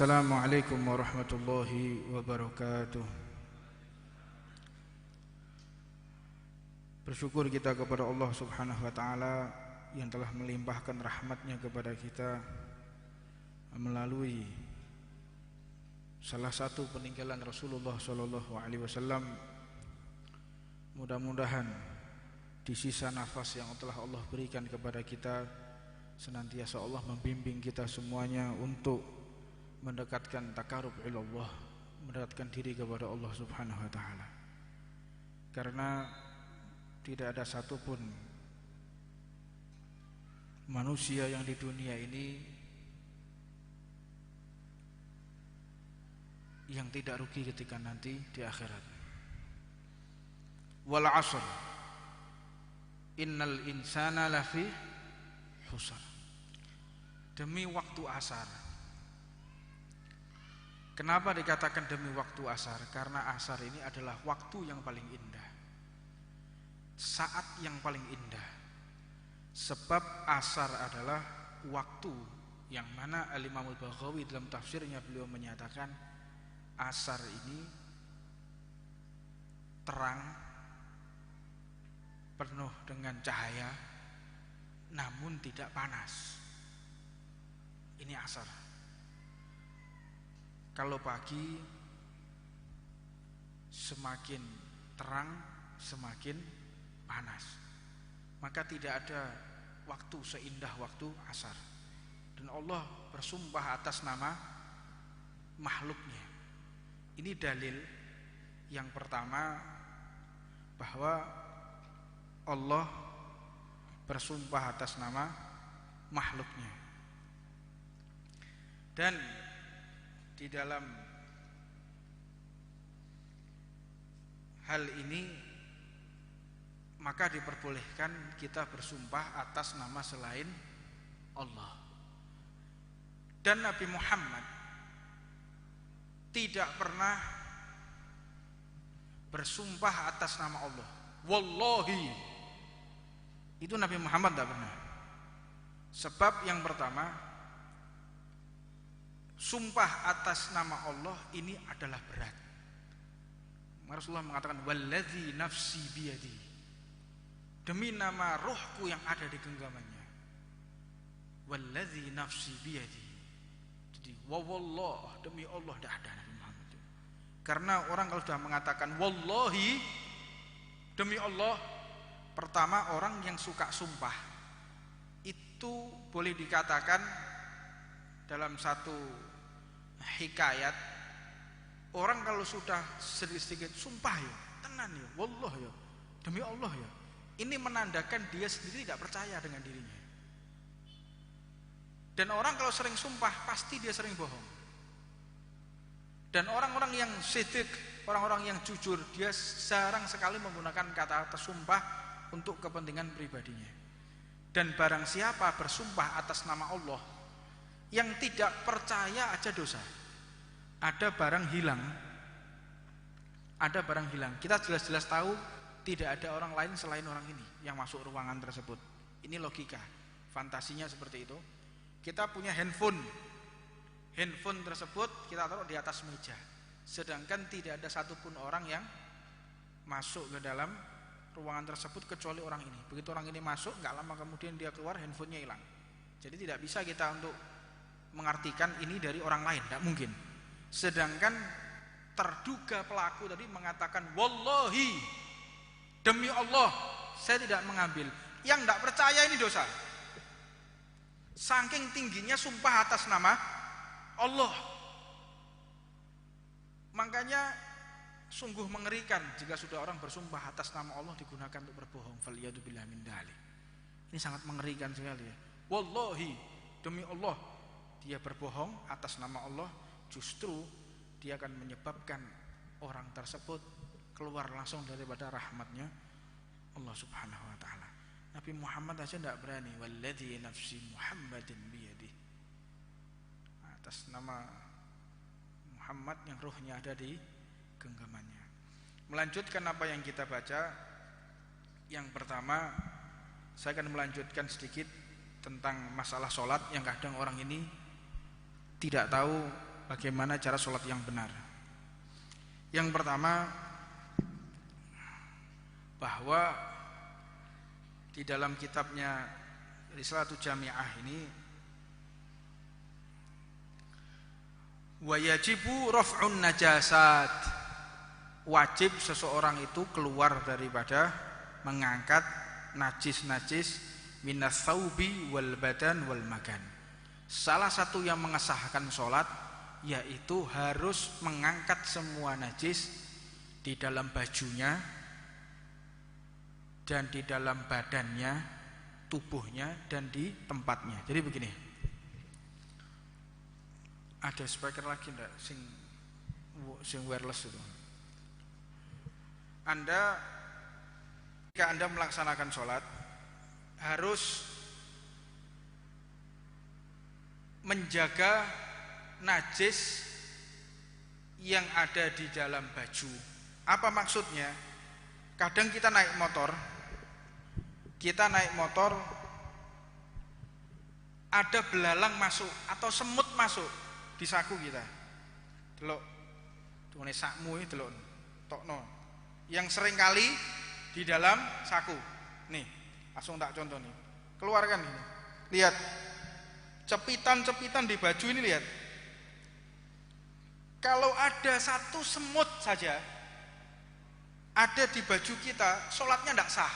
Assalamualaikum warahmatullahi wabarakatuh. Bersyukur kita kepada Allah subhanahu wa ta'ala yang telah melimpahkan rahmatnya kepada kita melalui salah satu peninggalan Rasulullah SAW. Mudah-mudahan di sisa nafas yang telah Allah berikan kepada kita, senantiasa Allah membimbing kita semuanya untuk mendekatkan takarub ilallah, mendekatkan diri kepada Allah subhanahu wa ta'ala. Karena tidak ada satupun manusia yang di dunia ini yang tidak rugi ketika nanti di akhirat. Wal 'ashr innal insana lafi khusr. Demi waktu asar. Kenapa dikatakan demi waktu asar? Karena asar ini adalah waktu yang paling indah, saat yang paling indah. Sebab asar adalah waktu yang mana Al-Imam Al-Baghawi dalam tafsirnya beliau menyatakan asar ini terang, penuh dengan cahaya, namun tidak panas. Ini asar. Kalau pagi semakin terang, semakin panas, maka tidak ada waktu seindah waktu asar. Dan Allah bersumpah atas nama makhluknya. Ini dalil yang pertama bahwa Allah bersumpah atas nama makhluknya. Dan di dalam hal ini maka diperbolehkan kita bersumpah atas nama selain Allah. Dan Nabi Muhammad tidak pernah bersumpah atas nama Allah. Wallahi, itu Nabi Muhammad tidak pernah. Sebab yang pertama, sumpah atas nama Allah ini adalah berat. Rasulullah mengatakan wallazi nafsi biyadi, demi nama rohku yang ada di genggamannya. Wallazi nafsi biyadi. Jadi wallah, demi Allah, tidak ada Nabi Muhammad. Karena orang kalau sudah mengatakan wallahi, demi Allah, pertama orang yang suka sumpah itu boleh dikatakan dalam satu hikayat, orang kalau sudah sedikit-sedikit sumpah ya, tenan ya, wallah ya, demi Allah ya, ini menandakan dia sendiri tidak percaya dengan dirinya. Dan orang kalau sering sumpah pasti dia sering bohong. Dan orang-orang yang siddiq, orang-orang yang jujur, dia jarang sekali menggunakan kata-kata sumpah untuk kepentingan pribadinya. Dan barang siapa bersumpah atas nama Allah, yang tidak percaya aja dosa. Ada barang hilang. Ada barang hilang. Kita jelas-jelas tahu tidak ada orang lain selain orang ini yang masuk ruangan tersebut. Ini logika. Fantasinya seperti itu. Kita punya handphone. Handphone tersebut kita taruh di atas meja. Sedangkan tidak ada satupun orang yang masuk ke dalam ruangan tersebut kecuali orang ini. Begitu orang ini masuk, enggak lama kemudian dia keluar, handphonenya hilang. Jadi tidak bisa kita untuk mengartikan ini dari orang lain, tidak mungkin. Sedangkan terduga pelaku tadi mengatakan wallahi, demi Allah saya tidak mengambil. Yang tidak percaya ini dosa. Saking tingginya sumpah atas nama Allah. Makanya sungguh mengerikan jika sudah orang bersumpah atas nama Allah digunakan untuk berbohong. Faliyatubillah min dzalik. Ini sangat mengerikan sekali ya. Wallahi, demi Allah, dia berbohong atas nama Allah, justru dia akan menyebabkan orang tersebut keluar langsung daripada rahmatnya Allah subhanahu wa ta'ala. Nabi Muhammad aja tidak berani. Walladzi nafsi Muhammadin biyadih, atas nama Muhammad yang ruhnya ada di genggamannya. Melanjutkan apa yang kita baca, yang pertama saya akan melanjutkan sedikit tentang masalah sholat yang kadang orang ini tidak tahu bagaimana cara sholat yang benar. Yang pertama, bahwa di dalam kitabnya Risalatul Jami'ah ini, wa yajibu raf'un najasat, wajib seseorang itu keluar daripada mengangkat najis-najis minas thawbi wal badan wal makan. Salah satu yang mengesahkan sholat yaitu harus mengangkat semua najis di dalam bajunya dan di dalam badannya, tubuhnya, dan di tempatnya. Jadi begini, ada speaker lagi enggak sing wireless itu. Jika Anda melaksanakan sholat harus menjaga najis yang ada di dalam baju. Apa maksudnya? Kadang kita naik motor ada belalang masuk atau semut masuk di saku kita. Delok dene sakmu iki delok tokno. Yang sering kali di dalam saku. Nih, langsung tak contoh nih. Keluarkan ini. Lihat. Cepitan-cepitan di baju ini, lihat. Kalau ada satu semut saja ada di baju kita, sholatnya tidak sah.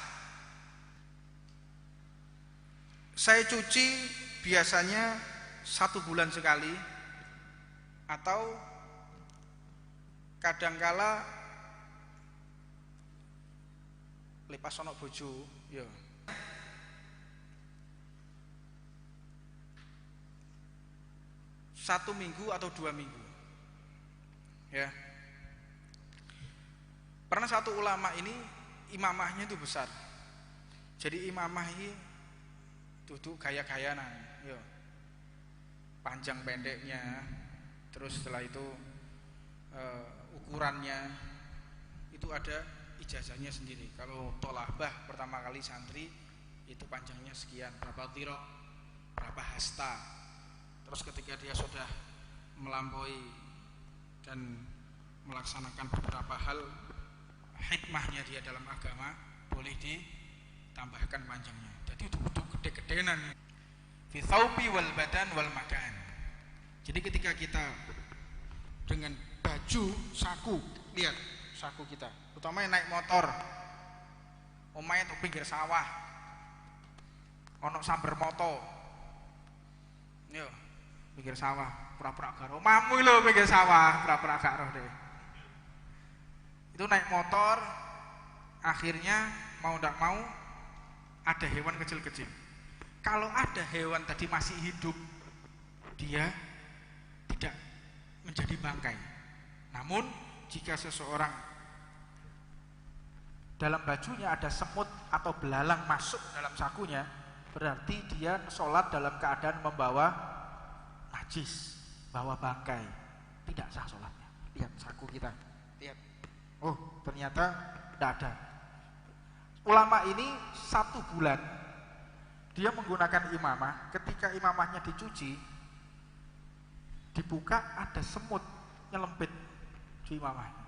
Saya cuci biasanya 1 bulan sekali, atau kadangkala lepas sono bojo, ya. Satu minggu atau 2 minggu, ya. Pernah satu ulama ini imamahnya itu besar, jadi imamah ini duduk gaya-gayanan, ya. Panjang pendeknya, terus setelah itu ukurannya itu ada ijazahnya sendiri. Kalau tolabah pertama kali santri itu panjangnya sekian, berapa tirok, berapa hasta. Terus ketika dia sudah melampaui dan melaksanakan beberapa hal hikmahnya dia dalam agama, boleh ditambahkan panjangnya. Jadi itu gede-gedenan fi thawbi wal badan wal makan. Jadi ketika kita dengan baju saku, lihat saku kita, utamanya naik motor, omahe tuh pinggir sawah, ono samber moto, yo pinggir sawah, pura-pura gak roh, mamu lho pinggir sawah, pura-pura gak roh deh. Itu naik motor, akhirnya mau ndak mau ada hewan kecil-kecil. Kalau ada hewan tadi masih hidup, dia tidak menjadi bangkai. Namun jika seseorang dalam bajunya ada semut atau belalang masuk dalam sakunya, berarti dia sholat dalam keadaan membawa najis, bawa bangkai, tidak sah sholatnya. Lihat saku kita, lihat, oh ternyata tidak ada. Ulama ini 1 bulan dia menggunakan imamah. Ketika imamahnya dicuci, dibuka ada semut nyelempit di imamahnya.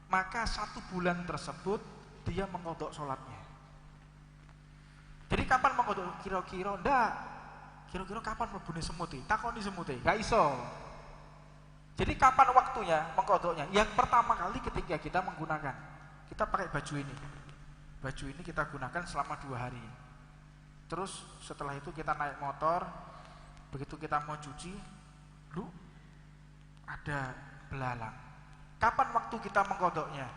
Maka 1 bulan tersebut dia mengkodok sholatnya. Jadi kapan mengkodok? Kira-kira ndak. Kira-kira kapan mlebune semut iki? Takoni semut iki, gak iso. Jadi kapan waktunya mengkodoknya? Yang pertama kali ketika kita menggunakan, kita pakai baju ini. Baju ini kita gunakan selama 2 hari. Terus setelah itu kita naik motor, begitu kita mau cuci, lu ada belalang. Kapan waktu kita mengkodoknya?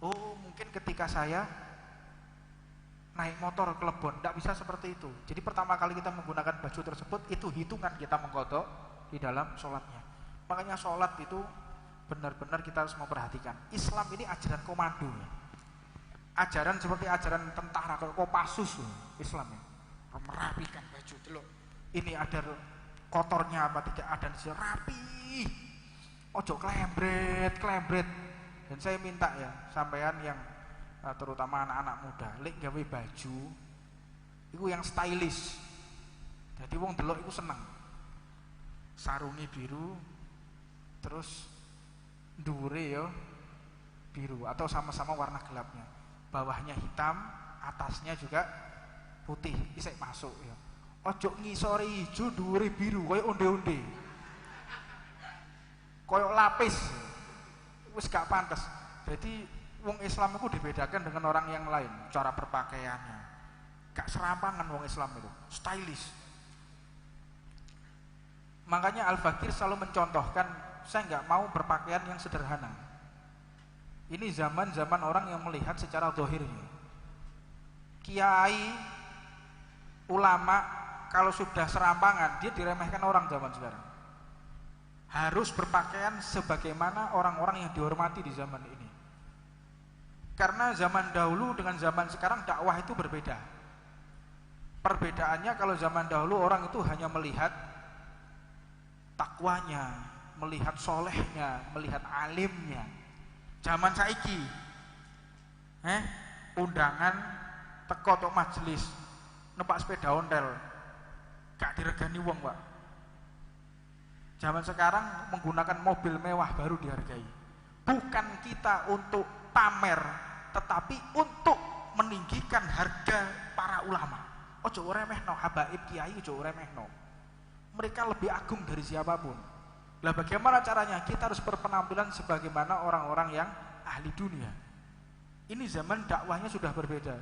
Oh, mungkin ketika saya naik motor ke Lebon, tidak bisa seperti itu. Jadi pertama kali kita menggunakan baju tersebut, itu hitungan kita mengkodok di dalam sholatnya. Makanya sholat itu benar-benar kita harus memperhatikan. Islam ini ajaran komando, ya. Ajaran seperti ajaran tentara, Kopassus Islam, ya. Merapikan baju dulu. Ini ada kotornya apa tidak ada, rapi. Ojo klembret. Dan saya minta ya sampean yang terutama anak-anak muda, lek gawe baju iku yang stylish. Jadi wong delok iku seneng. Sarungi biru, terus dhuwure ya biru atau sama-sama warna gelapnya, bawahnya hitam, atasnya juga putih, isek masuk ya. Ojo ngisore ijo dhuwure biru koyo onde-onde, koyo lapis, wis gak pantes. Jadi wong Islam itu dibedakan dengan orang yang lain, cara berpakaiannya gak serampangan. Wong Islam itu stylish. Makanya Al-Fakir selalu mencontohkan, saya nggak mau berpakaian yang sederhana. Ini zaman-zaman orang yang melihat secara zahirnya. Kiai, ulama kalau sudah serampangan dia diremehkan orang zaman sekarang. Harus berpakaian sebagaimana orang-orang yang dihormati di zaman ini. Karena zaman dahulu dengan zaman sekarang dakwah itu berbeda. Perbedaannya kalau zaman dahulu orang itu hanya melihat takwanya, melihat solehnya, melihat alimnya. Zaman saiki undangan teko tok majelis numpak sepeda ontel gak diregani wong, Pak. Zaman sekarang menggunakan mobil mewah baru dihargai. Bukan kita untuk pamer, tetapi untuk meninggikan harga para ulama. Ojo remehno habaib kiai, ojo remehno. Mereka lebih agung dari siapapun. Lah bagaimana caranya? Kita harus berpenampilan sebagaimana orang-orang yang ahli dunia. Ini zaman dakwahnya sudah berbeda.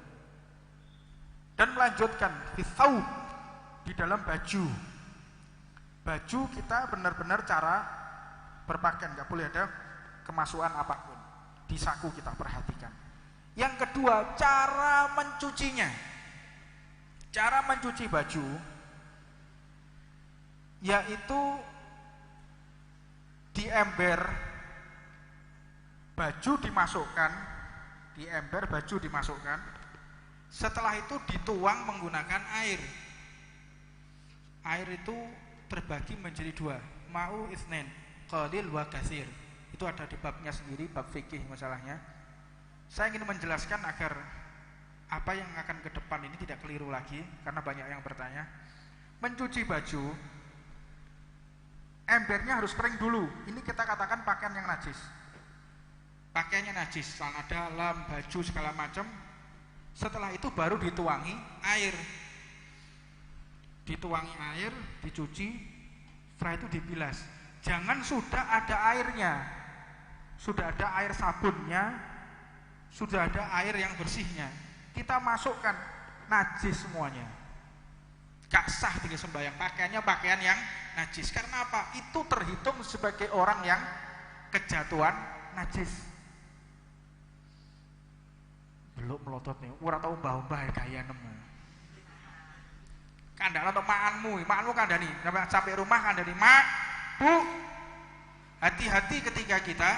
Dan melanjutkan fitau di dalam baju. Baju kita benar-benar cara berpakaian, nggak boleh ada kemasukan apapun. Di saku kita perhatikan. Yang kedua, cara mencucinya. Cara mencuci baju yaitu di ember baju dimasukkan, di ember baju dimasukkan, setelah itu dituang menggunakan air. Air itu terbagi menjadi dua, ma'u itsnain, qalil wa katsir. Itu ada di babnya sendiri, bab fikih masalahnya. Saya ingin menjelaskan agar apa yang akan ke depan ini tidak keliru lagi, karena banyak yang bertanya. Mencuci baju, embernya harus kering dulu. Ini kita katakan pakaian yang najis. Pakaiannya najis, celana dalam, baju segala macam. Setelah itu baru dituangi air. Dituangi air, dicuci, setelah itu dibilas. Jangan sudah ada airnya, sudah ada air sabunnya, sudah ada air yang bersihnya, kita masukkan, najis semuanya. Gak sah dengan sembahyang, pakaiannya pakaian yang najis. Karena apa? Itu terhitung sebagai orang yang kejatuhan najis. Belum melotot nih, ora tau mbah-mbah gaya nemu. Kandang atau maanmu kandani, sampai rumah kandani, mak, bu, hati-hati ketika kita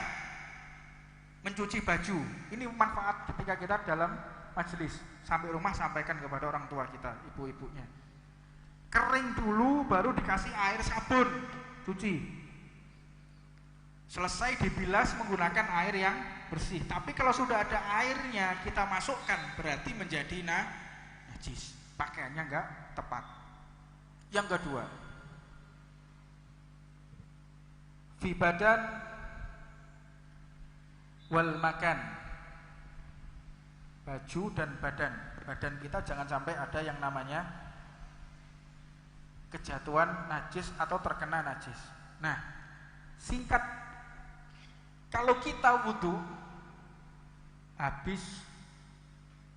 mencuci baju. Ini manfaat ketika kita dalam majelis. Sampai rumah sampaikan kepada orang tua kita, ibu-ibunya. Kering dulu baru dikasih air sabun, cuci. Selesai dibilas menggunakan air yang bersih. Tapi kalau sudah ada airnya kita masukkan, berarti menjadi najis. Pakaiannya enggak tepat. Yang kedua, fi badan wal makan. Baju dan badan. Badan kita jangan sampai ada yang namanya kejatuhan najis atau terkena najis. Nah, singkat, kalau kita wudu habis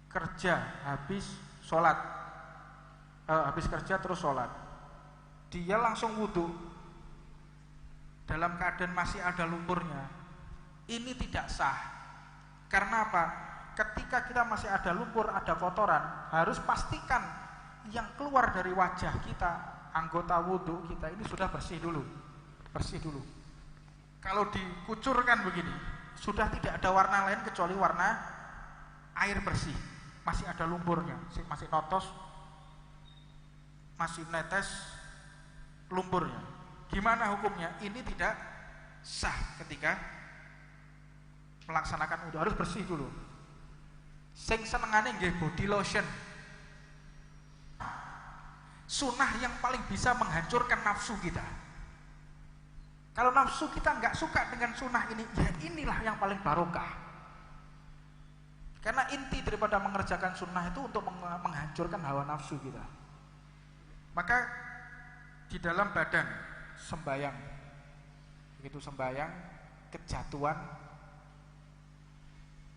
kerja, habis sholat, habis kerja terus sholat, dia langsung wudu dalam keadaan masih ada lumpurnya, ini tidak sah. Karena apa? Ketika kita masih ada lumpur, ada kotoran, harus pastikan yang keluar dari wajah kita, anggota wudu kita ini sudah bersih dulu. Bersih dulu. Kalau dikucurkan begini, sudah tidak ada warna lain kecuali warna air bersih. Masih ada lumpurnya, masih notos, masih netes lumpurnya. Gimana hukumnya? Ini tidak sah ketika melaksanakan wudu, harus bersih dulu. Sing senengane nggih body lotion. Sunnah yang paling bisa menghancurkan nafsu kita. Kalau nafsu kita nggak suka dengan sunnah ini, ya inilah yang paling barokah. Karena inti daripada mengerjakan sunnah itu untuk menghancurkan hawa nafsu kita. Maka di dalam badan sembayang, begitu sembayang, kejatuhan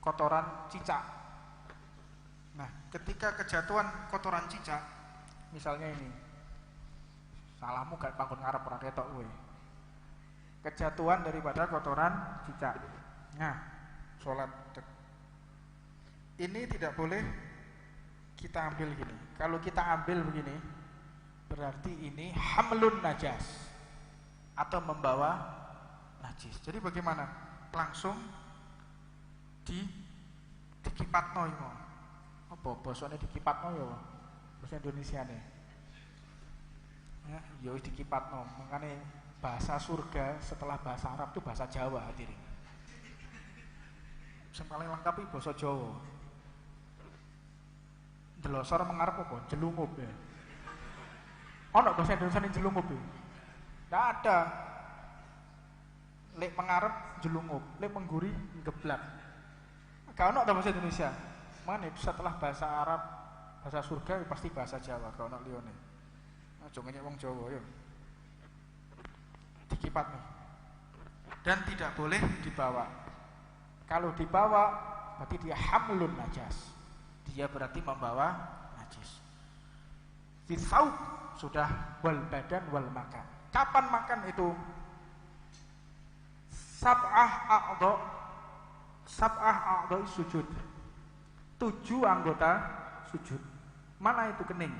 kotoran cicak. Nah, ketika kejatuhan kotoran cicak, misalnya ini, salahmu gak bangun ngarep ora ketok kowe. Kejatuhan daripada kotoran cicak. Nah, sholat. Ini tidak boleh kita ambil gini. Kalau kita ambil begini, berarti ini hamlun najas atau membawa najis. Jadi bagaimana? Langsung dikipatno iku. Apa basane dikipatno ya? Bahasa Indonesia nih. Ya dikipatno. Makanya bahasa surga setelah bahasa Arab itu bahasa Jawa hadirin. Yang paling lengkap itu bahasa Jawa. Jelosor mengarep apa? Jelungup ya. Ono bahasa Indonesia yang jelungup ya? Nggak ada. Lek mengarep jelungup, lek mengguri geblak. Gak ono bahasa Indonesia. Mana setelah bahasa Arab, bahasa surga pasti bahasa Jawa. Gak ono liyane. Aja ngenyek wong Jawa ya. Dikipat nih. Dan tidak boleh dibawa. Kalau dibawa berarti dia hamlun najas. Dia berarti membawa najis. Fisaub sudah wal badan wal makan. Kapan makan itu? Sab'ah a'dha sujud. 7 anggota sujud. Mana itu kening?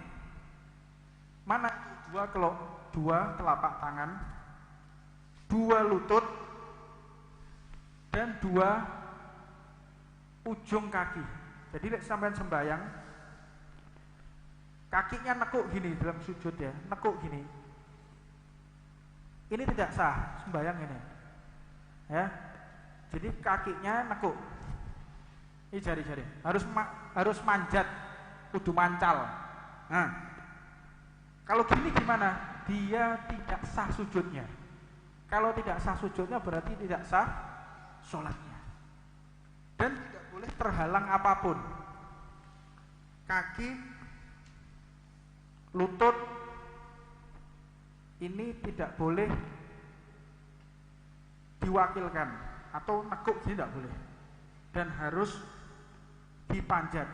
Mana itu 2 telapak tangan, 2 lutut, dan 2 ujung kaki. Jadi lek sampean sembayang, kakinya nekuk gini dalam sujud ya, nekuk gini. Ini tidak sah sembayang ini. Ya. Jadi kakinya nekuk. Ini jari-jari. Harus manjat, kudu mancal. Nah. Kalau gini gimana? Dia tidak sah sujudnya. Kalau tidak sah sujudnya berarti tidak sah sholatnya. Dan tidak boleh terhalang apapun. Kaki, lutut ini tidak boleh diwakilkan atau nekuk ini tidak boleh. Dan harus dipanjat.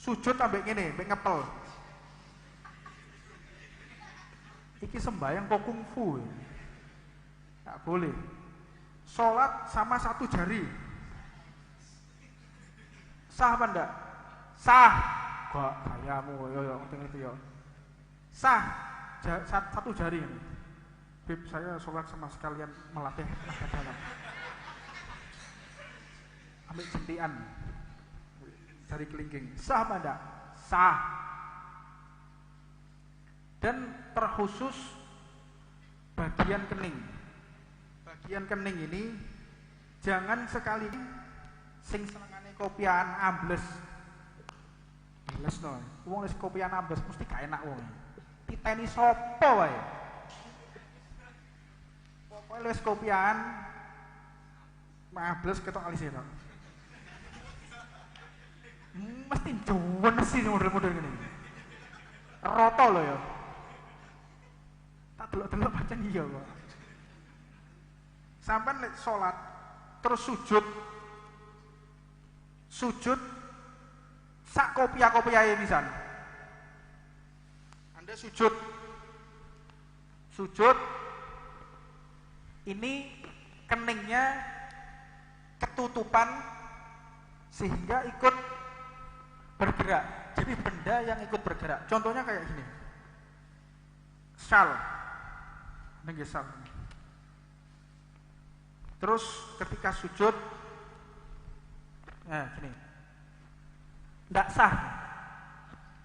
Sujud sampai gini, sampai ngepel. Iki sembayang kok kungfu ya. Tidak boleh. Sholat sama 1 jari. Sah apa enggak? Sah. Kok kayamu yo penting itu yo. Sah. 1 jari ini. Bib, saya sholat sama sekalian melatih tenaga dalam. Ambil jentian. Jari kelingking. Sah apa enggak? Sah. Dan terkhusus bagian kening. Bagian kening ini jangan sekali sing senengane kopian ambles. Ambles no. Wong wis kopian ambles mesti gak enak wong. Titeni sapa wae. Pokoke wis kopian ambles ketok alise to. Mesti juwen sih model-model ngene. Roto lho ya. Tak delok-delok pancen iya kok. Sampai lek sholat terus sujud sak kopiah-kopiahe pisan. Anda sujud ini keningnya ketutupan sehingga ikut bergerak. Jadi benda yang ikut bergerak. Contohnya kayak gini. Syal. Ini syal. Terus ketika sujud, nah gini, tidak sah.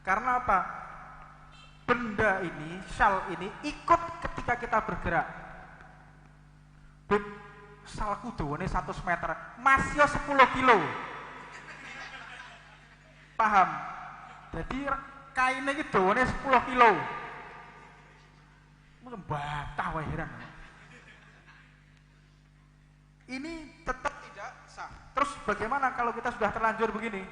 Karena apa? Benda ini, syal ini ikut ketika kita bergerak. Bib, salku dawane 100 meter, masih 10 kilo. Paham? Jadi kainnya itu dawane 10 kilo. Membantah wae heran. ini tetap tidak sah. Terus bagaimana kalau kita sudah terlanjur begini?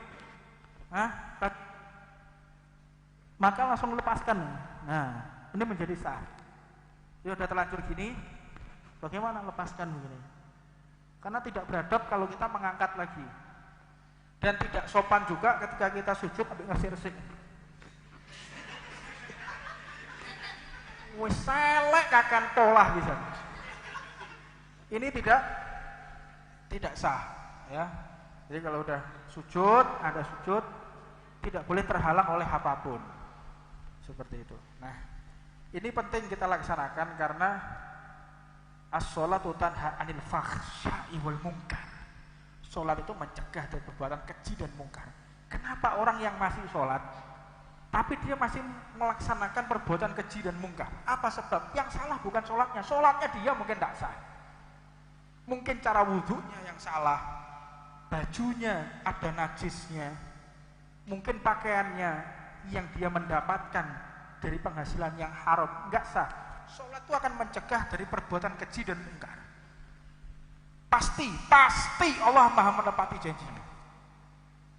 Maka langsung lepaskan. Nah, ini menjadi sah. Ya sudah terlanjur gini, bagaimana lepaskan begini? Karena tidak beradab kalau kita mengangkat lagi. Dan tidak sopan juga ketika kita sujud ambil ngersik-ngersik. Wis selek kakan polah bisa. Ini tidak sah, ya. Jadi kalau udah sujud, ada sujud, tidak boleh terhalang oleh apapun. Seperti itu. Nah, ini penting kita laksanakan karena as-sholatu tanha 'anil fakhsya'i wal munkar. Sholat itu mencegah dari perbuatan keji dan mungkar. Kenapa orang yang masih sholat tapi dia masih melaksanakan perbuatan keji dan mungkar? Apa sebab? Yang salah bukan sholatnya. Sholatnya dia mungkin tidak sah. Mungkin cara wudhunya yang salah, bajunya ada najisnya, mungkin pakaiannya yang dia mendapatkan dari penghasilan yang haram, enggak sah. Sholat itu akan mencegah dari perbuatan keji dan mungkar. Pasti Allah Maha menepati janjinya.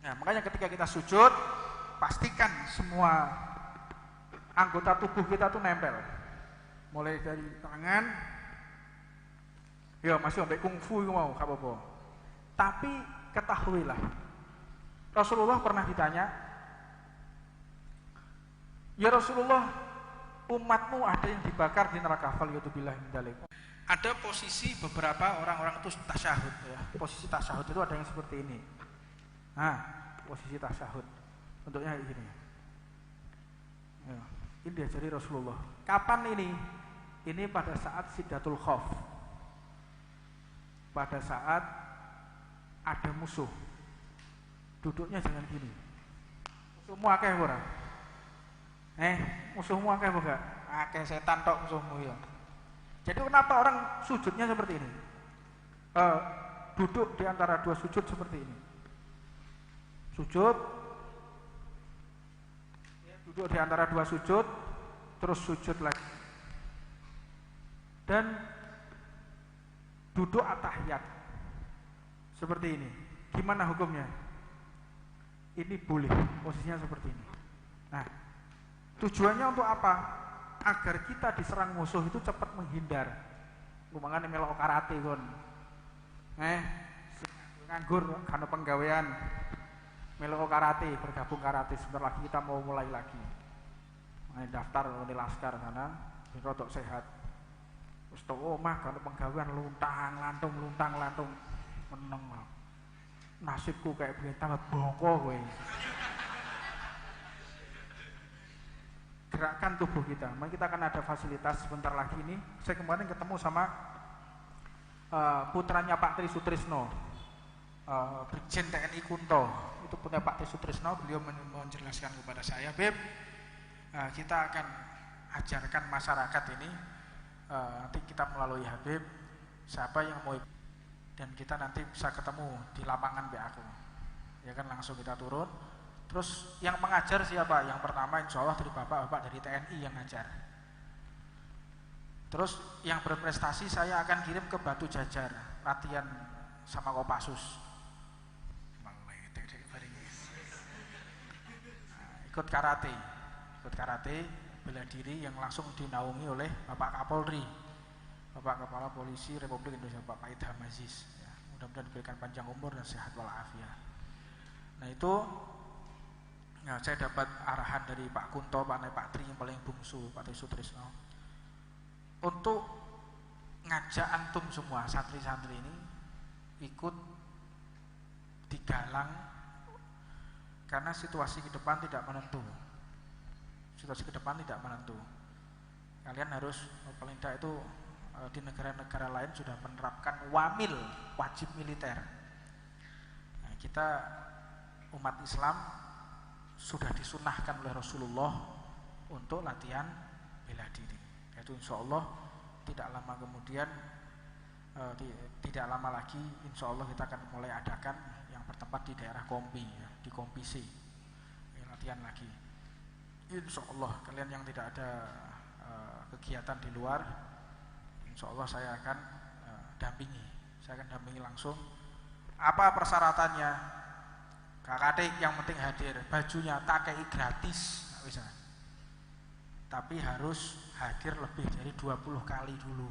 Nah, makanya ketika kita sujud, pastikan semua anggota tubuh kita tuh nempel. Mulai dari tangan, ya masih sampai kungfu mau apa-apa. Tapi ketahuilah, Rasulullah pernah ditanya, ya Rasulullah, umatmu ada yang dibakar di neraka, falyutubillah min dzalik. Ada posisi beberapa orang-orang itu tasyahud, ya. Posisi tasyahud itu ada yang seperti ini. Nah, posisi tasyahud bentuknya ini. Ya, ini diajari Rasulullah. Kapan ini? Ini pada saat Sidatul Khauf. Pada saat ada musuh. Duduknya jangan gini. Musuhmu akeh ora? Musuhmu akeh ora? Akeh setan tok musuhmu ya. Jadi kenapa orang sujudnya seperti ini? Duduk di antara dua sujud seperti ini. Sujud, duduk di antara dua sujud, terus sujud lagi. Dan duduk at-tahiyat. Seperti ini. Gimana hukumnya? Ini boleh, posisinya seperti ini. Nah, tujuannya untuk apa? Agar kita diserang musuh itu cepat menghindar. Lumangan melok karate kon. Nganggur karena penggawean. Melok karate, bergabung karate. Sebentar lagi kita mau mulai lagi. Daftar di laskar sana, rodok sehat. Wis tok omah karena penggawean luntang lantung meneng. Nasibku kayak begini tambah bongko kowe. Gerakan tubuh kita. Maka kita akan ada fasilitas sebentar lagi ini. Saya kemarin ketemu sama putranya Pak Tri Sutrisno, Brigjen TNI Kunto. Itu punya Pak Tri Sutrisno. Beliau menjelaskan kepada saya, Beb, kita akan ajarkan masyarakat ini. Nanti kita melalui Habib, siapa yang mau, dan kita nanti bisa ketemu di lapangan aku. Ya kan, langsung kita turun. Terus yang mengajar siapa? Yang pertama insya Allah dari bapak-bapak dari TNI yang ngajar. Terus yang berprestasi saya akan kirim ke Batu Jajar, latihan sama Kopassus. Ikut karate, bela diri yang langsung dinaungi oleh Bapak Kapolri, Bapak Kepala Polisi Republik Indonesia, Bapak Idham Aziz. Ya, mudah-mudahan diberikan panjang umur dan sehat walafiat. Nah itu. Nah, saya dapat arahan dari Pak Kunto, Pak Tri yang paling bungsu, Pak Tri Sutrisno, untuk ngajak antum semua santri-santri ini ikut digalang, karena situasi ke depan tidak menentu. Kalian harus paling tidak itu di negara-negara lain sudah menerapkan wamil, wajib militer. Nah, kita umat Islam sudah disunahkan oleh Rasulullah untuk latihan bela diri. Itu insya Allah tidak lama kemudian, tidak lama lagi insya Allah kita akan mulai adakan yang bertempat di daerah Kompi, ya, di Kompi C, ya, latihan lagi. Insya Allah kalian yang tidak ada kegiatan di luar, insya Allah saya akan dampingi. saya akan dampingi langsung. Apa persyaratannya? Kakak yang penting hadir, bajunya tak kei gratis, bisa. Tapi harus hadir lebih dari 20 kali dulu.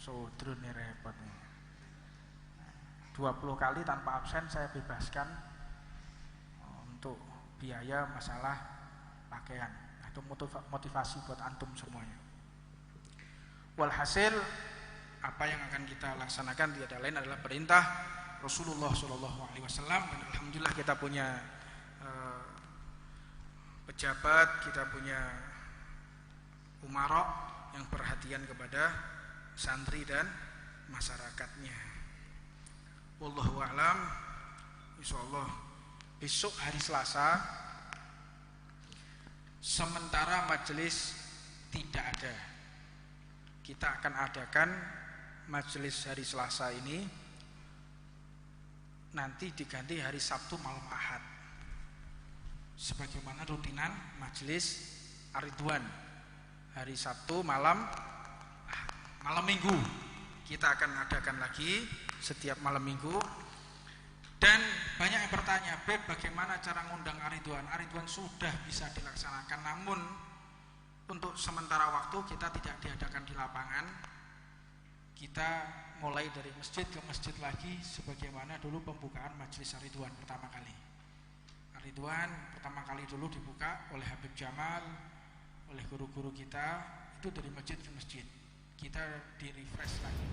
Sodro nih repot nih. 20 kali tanpa absen saya bebaskan untuk biaya masalah pakaian. Itu motivasi buat antum semuanya. Walhasil apa yang akan kita laksanakan tiada lain adalah perintah Rasulullah SAW, dan alhamdulillah kita punya pejabat, kita punya umara yang perhatian kepada santri dan masyarakatnya. Wallahu a'lam. Insyaallah besok hari Selasa sementara majelis tidak ada, kita akan adakan majelis hari Selasa ini nanti diganti hari Sabtu malam Ahad sebagaimana rutinan majelis Ar-Ridwan. Hari Sabtu malam Minggu kita akan adakan lagi setiap malam Minggu. Dan banyak yang bertanya, Beb, bagaimana cara ngundang Ar-Ridwan? Ar-Ridwan sudah bisa dilaksanakan, namun untuk sementara waktu kita tidak diadakan di lapangan. Kita mulai dari masjid ke masjid lagi sebagaimana dulu pembukaan majelis Ar-Ridwan pertama kali. Ar-Ridwan pertama kali dulu dibuka oleh Habib Jamal, oleh guru-guru kita, itu dari masjid ke masjid. Kita di refresh lagi.